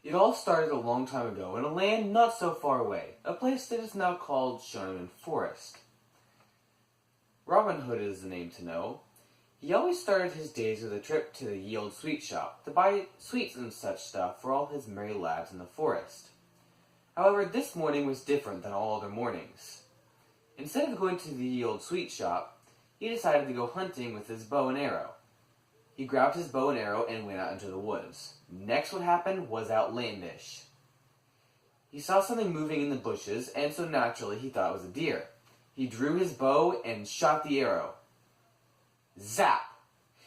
It all started a long time ago in a land not so far away, a place that is now called Shoneman Forest. Robin Hood is the name to know. He always started his days with a trip to the ye olde sweet shop to buy sweets and such stuff for all his merry lads in the forest. However, this morning was different than all other mornings. Instead of going to the ye olde sweet shop, he decided to go hunting with his bow and arrow. He grabbed his bow and arrow and went out into the woods. Next what happened was outlandish. He saw something moving in the bushes, and so naturally he thought it was a deer. He drew his bow and shot the arrow. Zap!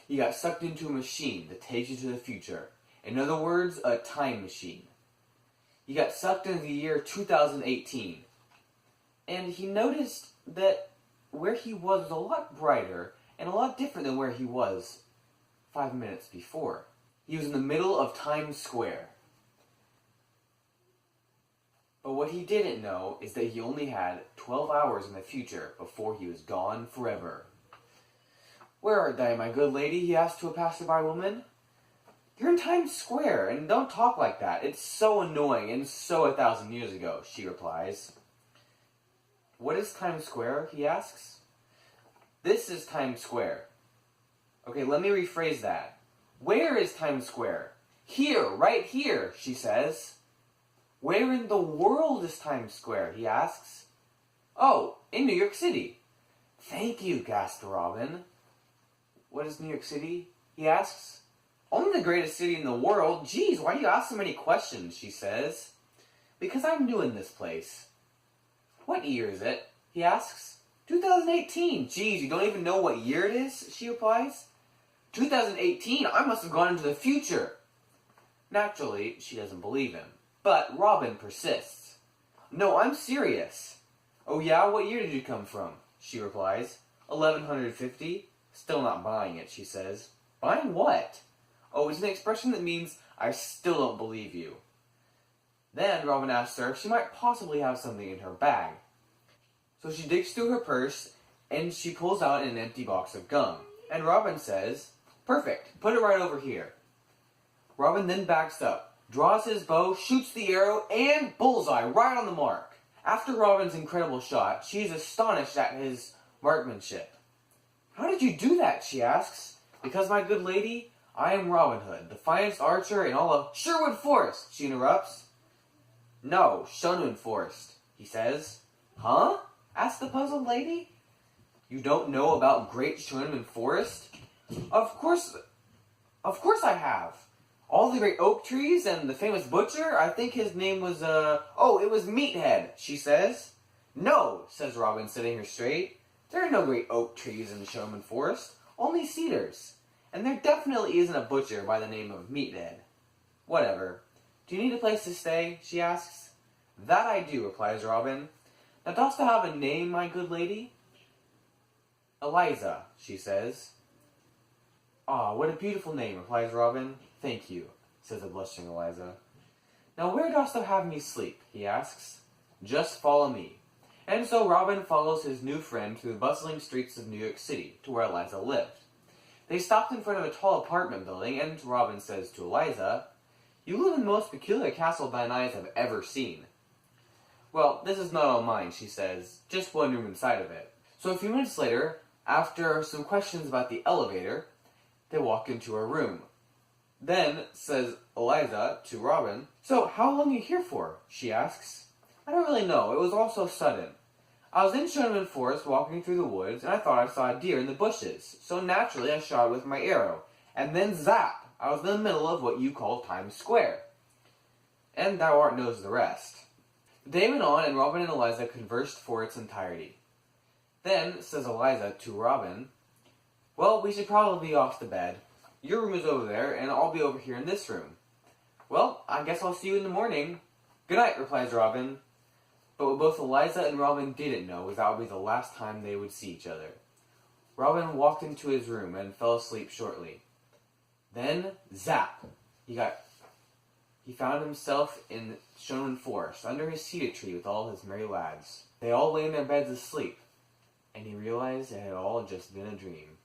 He got sucked into a machine that takes you to the future. In other words, a time machine. He got sucked into the year 2018. And he noticed that where he was a lot brighter and a lot different than where he was 5 minutes before. He was in the middle of Times Square. But what he didn't know is that he only had 12 hours in the future before he was gone forever. "Where art thou, my good lady?" he asked to a passerby woman. "You're in Times Square, and don't talk like that. It's so annoying and so 1,000 years ago," she replies. "What is Times Square?" he asks. "This is Times Square." "Okay, let me rephrase that. Where is Times Square?" "Here, right here," she says. "Where in the world is Times Square?" he asks. "Oh, in New York City." "Thank you," gasped Robin. "What is New York City?" he asks. "Only the greatest city in the world. Geez, why do you ask so many questions?" she says. "Because I'm new in this place." "What year is it?" he asks. 2018. Geez, you don't even know what year it is?" she replies. 2018? I must have gone into the future." Naturally, she doesn't believe him. But Robin persists. "No, I'm serious." "Oh yeah? What year did you come from?" she replies. 1150. Still not buying it, she says. "Buying what?" "Oh, it's an expression that means I still don't believe you." Then Robin asks her if she might possibly have something in her bag. So she digs through her purse, and she pulls out an empty box of gum. And Robin says, "Perfect, put it right over here." Robin then backs up, draws his bow, shoots the arrow, and bullseye right on the mark. After Robin's incredible shot, she is astonished at his marksmanship. "How did you do that?" she asks. "Because, my good lady, I am Robin Hood, the finest archer in all of Sherwood Forest," she interrupts. "No, Shoneman Forest," he says. "Huh?" asks the puzzled lady. "You don't know about Great Shoneman Forest?" Of course I have. All the great oak trees and the famous butcher, I think his name was, it was Meathead," she says. "No," says Robin, setting her straight. "There are no great oak trees in the Shoneman Forest, only cedars. And there definitely isn't a butcher by the name of Meathead." "Whatever. Do you need a place to stay?" she asks. "That I do," replies Robin. "Now dost thou have a name, my good lady?" "Eliza," she says. "Ah, what a beautiful name," replies Robin. "Thank you," says the blushing Eliza. "Now where dost thou have me sleep?" he asks. "Just follow me." And so Robin follows his new friend through the bustling streets of New York City to where Eliza lived. They stopped in front of a tall apartment building, and Robin says to Eliza, "You live in the most peculiar castle thine eyes have ever seen." "Well, this is not all mine," she says, "just one room inside of it." So a few minutes later, after some questions about the elevator, they walk into her room. Then, says Eliza to Robin, "So, how long are you here for?" she asks. "I don't really know. It was all so sudden. I was in Shoneman Forest walking through the woods, and I thought I saw a deer in the bushes. So naturally I shot it with my arrow. And then zap! I was in the middle of what you call Times Square. And thou art knows the rest." The day went on, and Robin and Eliza conversed for its entirety. Then, says Eliza to Robin, "Well, we should probably be off to bed. Your room is over there, and I'll be over here in this room." "Well, I guess I'll see you in the morning." "Good night," replies Robin. But what both Eliza and Robin didn't know was that would be the last time they would see each other. Robin walked into his room and fell asleep shortly. Then, zap! He found himself in Shoneman Forest, under his cedar tree with all his merry lads. They all lay in their beds asleep, and he realized it had all just been a dream.